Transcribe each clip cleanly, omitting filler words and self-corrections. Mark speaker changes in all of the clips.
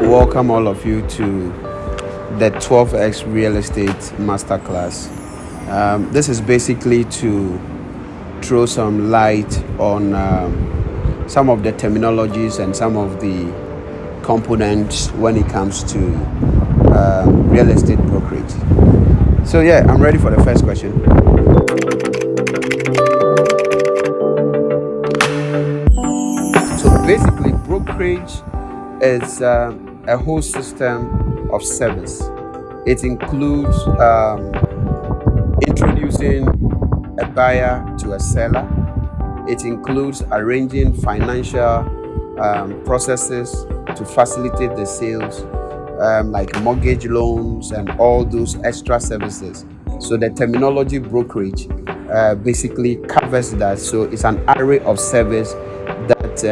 Speaker 1: welcome all of you to the 12x Real Estate Masterclass. This is basically to throw some light on some of the terminologies and some of the components when it comes to real estate brokerage. So yeah, I'm ready for the first question. So basically, brokerage is a whole system of service. It includes introducing a buyer to a seller. It includes arranging financial processes to facilitate the sales, like mortgage loans and all those extra services. So the terminology brokerage basically covers that. So it's an array of service that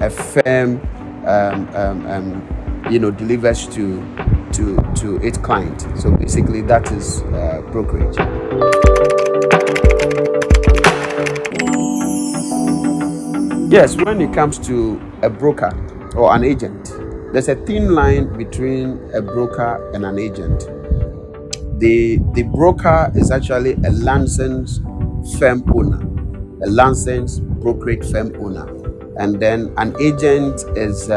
Speaker 1: a firm delivers to its client. So basically that is brokerage. Yes, when it comes to a broker or an agent, there's a thin line between a broker and an agent. The broker is actually a licensed firm owner, a licensed brokerage firm owner. And then an agent is,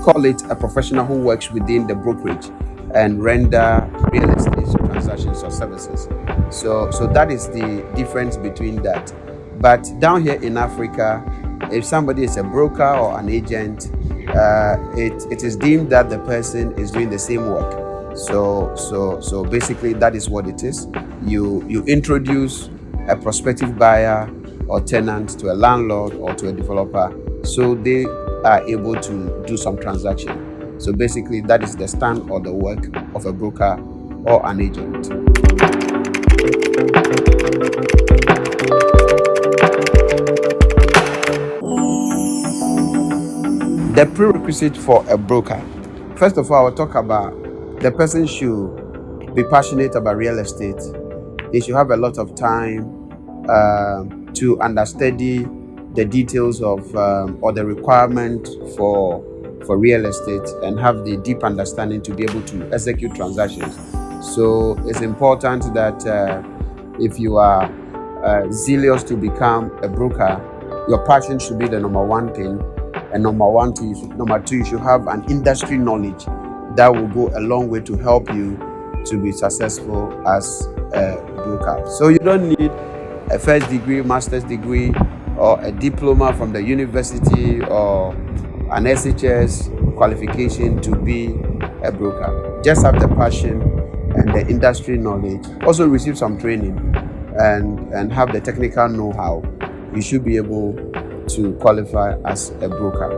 Speaker 1: call it a professional who works within the brokerage and render real estate transactions or services. So that is the difference between that. But down here in Africa, if somebody is a broker or an agent, it is deemed that the person is doing the same work. So basically that is what it is. You introduce a prospective buyer or tenant to a landlord or to a developer, so they are able to do some transaction. So basically that is the stand or the work of a broker or an agent. The prerequisite for a broker. First of all, I'll talk about the person should be passionate about real estate. He should have a lot of time to understudy the details of or the requirement for real estate and have the deep understanding to be able to execute transactions. So it's important that if you are zealous to become a broker, your passion should be the number one thing. And number two, you should have an industry knowledge that will go a long way to help you to be successful as a broker. So you don't need a first degree, master's degree, or a diploma from the university or an SHS qualification to be a broker. Just have the passion and the industry knowledge. Also receive some training and have the technical know-how. You should be able to qualify as a broker.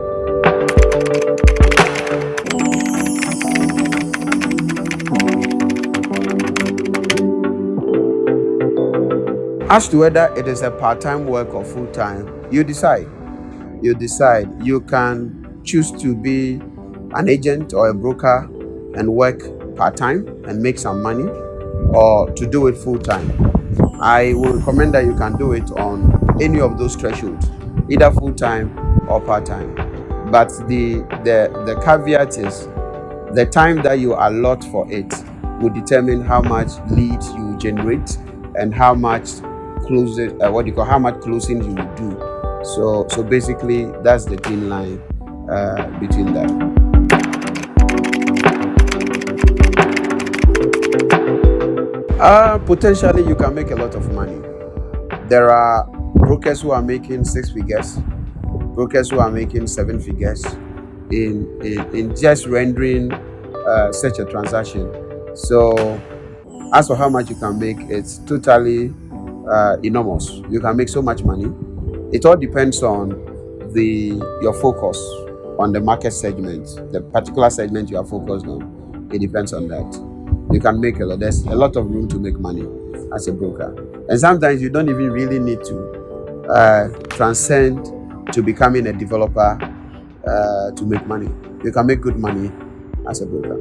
Speaker 1: As to whether it is a part-time work or full-time, you decide. You can choose to be an agent or a broker and work part-time and make some money, or to do it full-time. I would recommend that you can do it on any of those thresholds, either full-time or part-time. But the caveat is the time that you allot for it will determine how much leads you generate and how much how much closing you will do. So basically that's the thin line between that. Potentially you can make a lot of money. There are brokers who are making 6 figures, brokers who are making 7 figures in just rendering such a transaction. So as for how much you can make, it's totally enormous. You can make so much money. It all depends on your focus on the market segment, the particular segment you are focused on. It depends on that. You can make a lot. There's a lot of room to make money as a broker. And sometimes you don't even really need to transcend to becoming a developer to make money. You can make good money as a broker.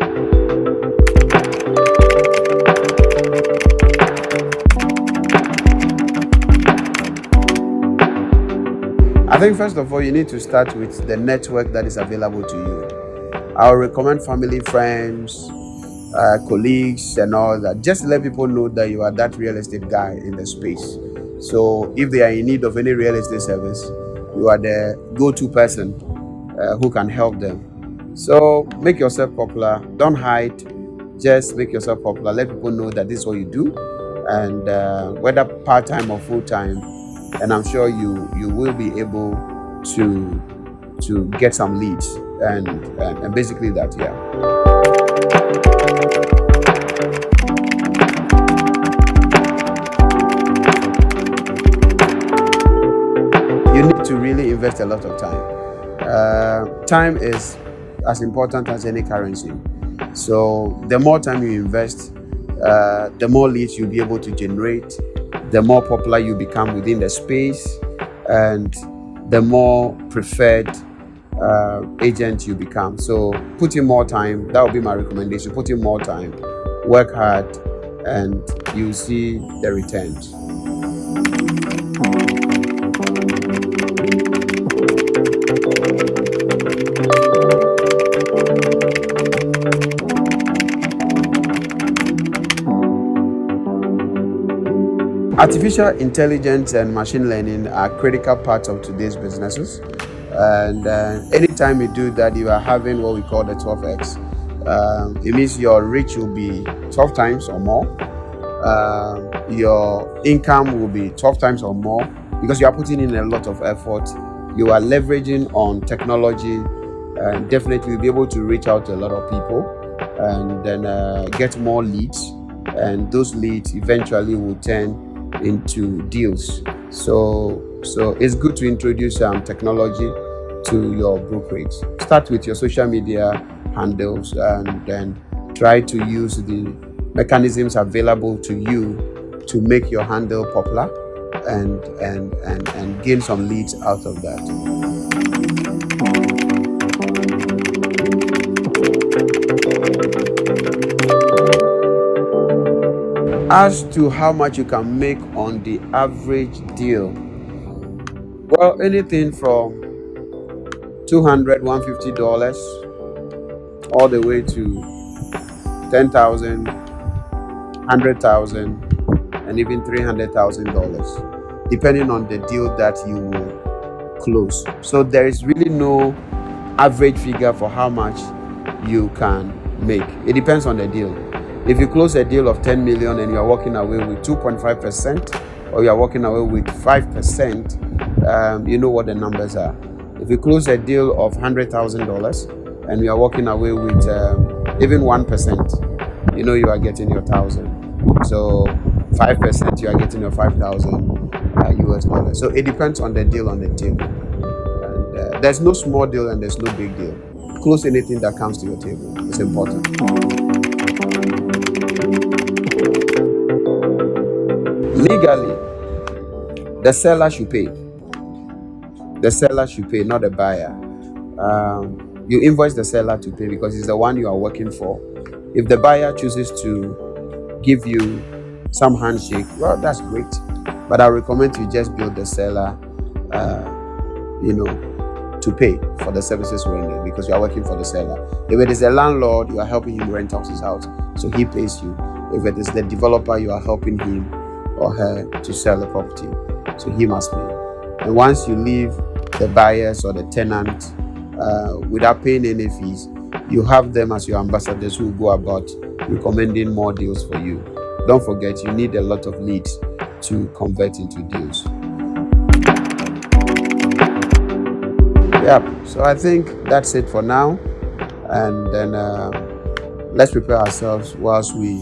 Speaker 1: I think first of all, you need to start with the network that is available to you. I will recommend family, friends, colleagues, and all that. Just let people know that you are that real estate guy in the space. So if they are in need of any real estate service, you are the go-to person who can help them. So make yourself popular. Don't hide. Just make yourself popular. Let people know that this is what you do, and whether part-time or full-time. And I'm sure you will be able to get some leads and basically that, yeah. You need to really invest a lot of time. Time is as important as any currency. So the more time you invest, the more leads you'll be able to generate, the more popular you become within the space, and the more preferred agent you become. So put in more time. That would be my recommendation. Put in more time, work hard, and you see the returns. Artificial intelligence and machine learning are critical parts of today's businesses. And anytime you do that, you are having what we call the 12x. It means your reach will be 12 times or more. Your income will be 12 times or more because you are putting in a lot of effort. You are leveraging on technology, and definitely you'll be able to reach out to a lot of people and then get more leads. And those leads eventually will turn into deals. So it's good to introduce technology to your brokerage. Start with your social media handles and then try to use the mechanisms available to you to make your handle popular and gain some leads out of that. As to how much you can make on the average deal, well, anything from $200, $150 all the way to $10,000, $100,000, and even $300,000, depending on the deal that you will close. So there is really no average figure for how much you can make. It depends on the deal. If you close a deal of 10 million and you are walking away with 2.5%, or you are walking away with 5%, you know what the numbers are. If you close a deal of $100,000 and you are walking away with even 1%, you know you are getting your 1,000. So 5%, you are getting your 5,000 US dollars. So it depends on the deal on the table. And there's no small deal and there's no big deal. Close anything that comes to your table. It's important. Legally, the seller should pay. The seller should pay, not the buyer. You invoice the seller to pay because it's the one you are working for. If the buyer chooses to give you some handshake, well, that's great. But I recommend you just bill the seller, to pay for the services rendered because you are working for the seller. If it is a landlord, you are helping him rent out his house, so he pays you. If it is the developer, you are helping him or her to sell the property, so he must pay. And once you leave the buyers or the tenant without paying any fees, you have them as your ambassadors who go about recommending more deals for you. Don't forget, you need a lot of leads to convert into deals. Yeah, so I think that's it for now, and then let's prepare ourselves whilst we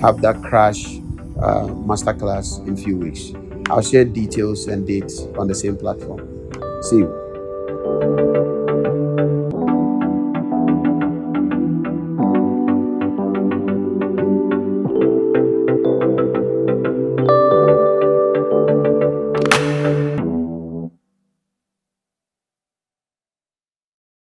Speaker 1: have that crash masterclass in a few weeks. I'll share details and dates on the same platform. See you.